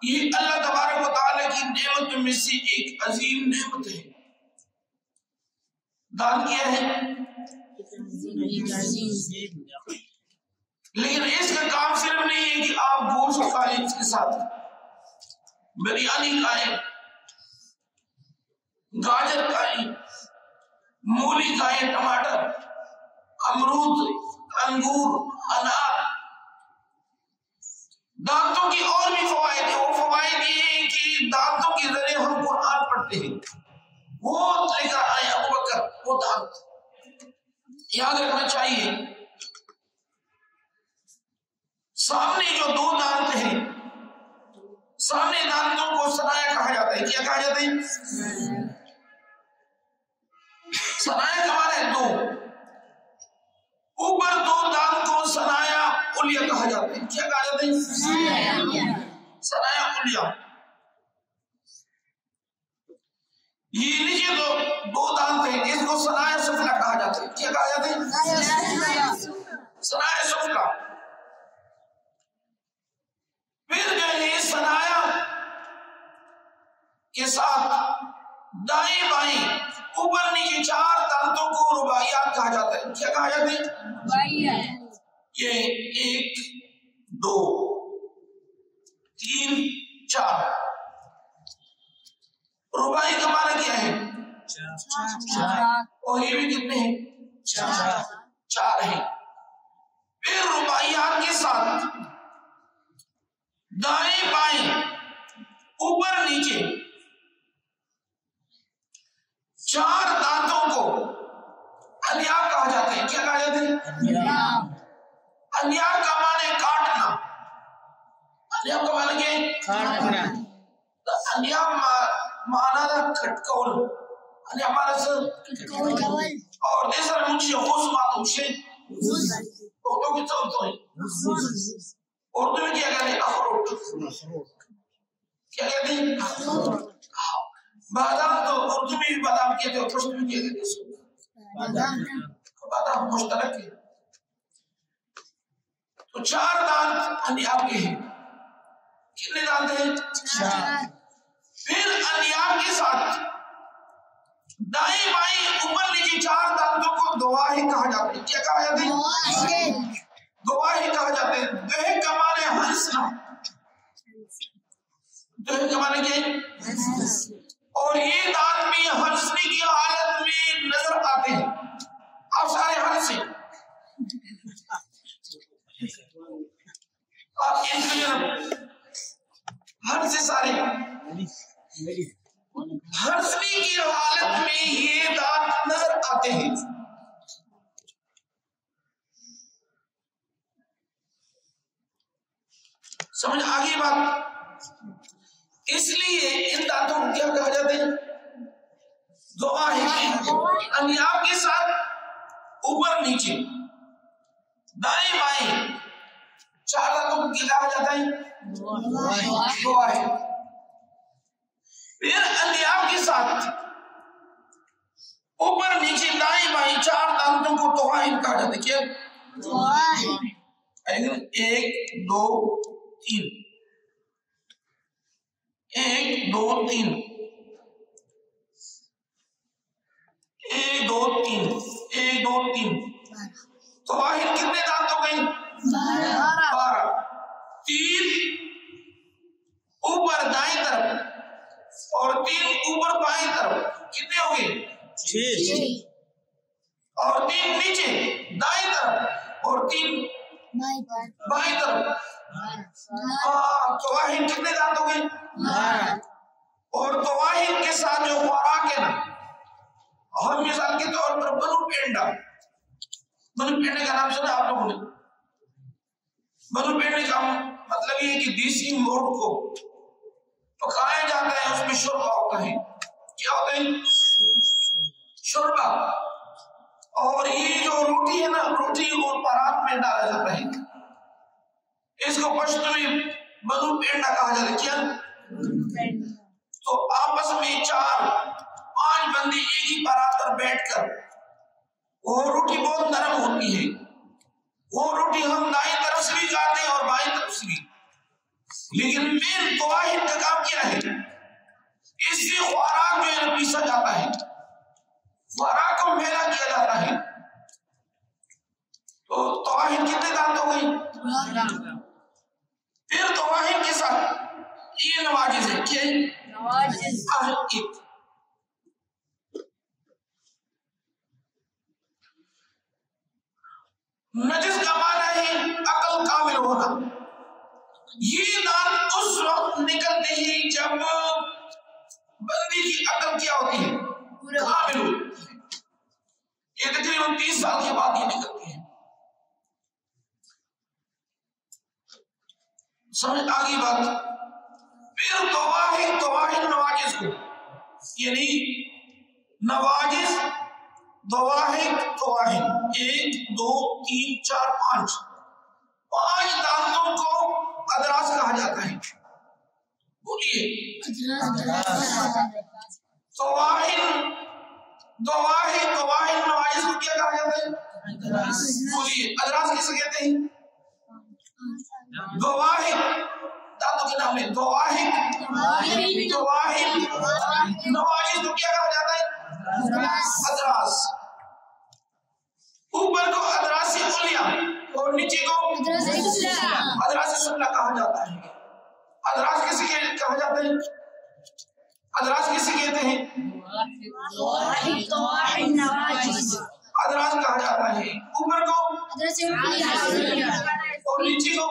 یہ اللہ تبارک و تعالی کی نعمتوں میں سے ایک عظیم نعمت ہے. دان کیا ہے لیکن اس کا کام صرف نہیں ہے کہ آپ گوشت کھائیں، اس کے ساتھ بریانی کھائیں، گاجر کھائیں، مولی کھائیں، ٹماٹر، امرود، انگور، انار. دانتوں کی اور بھی فوائد ہیں. وہ فوائد یہ ہیں کہ دانتوں کے ذریعے ہم قرآن پڑھتے ہیں. وہ لے کر آئے ابو بکر وہ دانت یاد رکھنا چاہیے. سامنے جو دو دانت ہیں، سامنے دانتوں کو سنایا کہا جاتا ہے. کیا کہا جاتا ہے؟ سنایا کا معنی ہے دو. اوپر دو دانت کو سنایا اولیا کہا جاتا ہے. کیا کہا جاتا ہے؟ سنایا اولیا. یہ نیچے دو دانت ہیں، اس کو سنایا سفلا کہا جاتا ہے. کیا کہا جاتا ہے؟ سنایا سفلا. پھر جو ہے سنایا کے ساتھ دائیں بائیں اوپر نیچے چار دانتوں کو رباعیات کہا جاتا ہے. کیا کہا جاتا ہے؟ یہ 1 2 3 4. رباعی کا معنی کیا ہے؟ اور یہ بھی کتنے ہیں؟ 4 ہیں. پھر رباعیات کے ساتھ دائیں بائیں اوپر نیچے 4 دانتوں کو الیاب کہا جاتا ہے. کیا کہا جاتا ہے؟ الیاب کا معنی ہے کاٹنا. الیاب کا معنی کیا ہے؟ کاٹنا. الیاب معنی ہے کٹکول. الیاب معنی ہے کٹکول. اور دوسرا مجھے خوش بات ہوشے اردو کی تو ہے. اردو میں کیا کہتے ہیں؟ اخروٹ. کیا کہتے ہیں؟ بادام. تو اردو میں بھی بادام کہتے ہیں، پشتو میں کیا کہتے ہیں؟ بادام مشترک ہے. تو 4 دانت الیاب کے ہیں. کتنے دانت ہیں؟ 4. پھر الیاب کے ساتھ دائیں بائیں اوپر نیچے 4 دانتوں کو دواہی کہا جاتا ہے. کیا کہا جاتا ہے؟ دواہی کہا جاتا ہے. دوہے کا معنی ہے ہنسنا. دوہے کا معنی کیا ہے؟ اور یہ دانت بھی ہنسنے کی حالت میں نظر آتے ہیں. آپ سارے ہنسے، آپ ہنسے سارے. ہنسنے کی حالت میں یہ دانت نظر آتے ہیں. سمجھ آگے بات؟ اس لیے ان دانتوں کو کیا کہا جاتا ہے؟ دواہی. الیاب کے ساتھ اوپر نیچے دائیں بائیں 4 دانتوں کو کیا کہا جاتا ہے؟ دواہی. پھر الیاب کے ساتھ اوپر نیچے دائیں بائیں 4 دانتوں کو دواہی کہا جاتا ہے. کیا؟ 1 2 3. 1 2 3 1 2 3 1 2 3. تو واحد کتنے دانت ہو گئی؟ 12. 3 اوپر دائیں طرف اور 3 اوپر بائیں طرف. کتنے ہو گئے؟ 6. اور 3 نیچے دائیں طرف اور 3 بائیں طرف. تو واحد کتنے دانت ہو گئے؟ 12. اور تو واحد کے ساتھ جو خوراک ہے نا، ہم مثال کے طور پر بنو پینڈا. بنو پینڈے کا نام سنا آپ لوگوں نے؟ بنو پینڈے کا مطلب یہ ہے کہ دیسی مرغ کو پکایا جاتا ہے، اس میں شوربہ ہوتا ہے. کیا ہوتا ہے؟ شوربہ. اور یہ جو روٹی ہے نا، روٹی اور پرات میں ڈالا جاتا ہے. اس کو پشتو میں بنو پینڈا کہا جاتا ہے. کیا؟ تو آپس میں 4-5 بندے ایک ہی پرات پر بیٹھ کر، وہ روٹی بہت نرم ہوتی ہے، وہ روٹی ہم دائیں طرف سے بھی کھاتے ہیں اور بائیں طرف سے بھی. لیکن مین طواہن کا کام کیا ہے؟ اس سے خوراک جو ہے پیسا جاتا ہے، خوراک کو میلا کیا جاتا ہے. تو طواہن کتنے دانت ہو گئی؟ پھر طواہن کے ساتھ یہ نواجز ہے. کیا نواجز؟ نجس کا معنی ہے عقل کامل ہونا. یہ دانت اس وقت نکلتے ہیں جب بندی کی عقل کیا ہوتی ہے؟ کامل ہوتی ہے. یہ تقریباً 30 سال کے بعد یہ نکلتی ہے. سمجھ آگئی بات؟ پھر طواہن نواجز کو، یعنی نواجز طواہن 1 2 3 4 5 دانتوں کو ادراس کہا جاتا ہے. بولیے طواہن نواجز کو کیا کہا جاتا ہے؟ بولیے ادراس کسے کہتے ہیں؟ دانتوں کے نام ہے نواجز کو کیا کہا جاتا ہے؟ ادراس. اوپر کو ادراس علیہ اور نیچے کو ادراس سفلی کہا جاتا ہے. ادراس کسے کہا جاتا ہے؟ ادراس کسے کہتے ہیں؟ ادراس کہا جاتا ہے. اوپر کو اور نیچے کو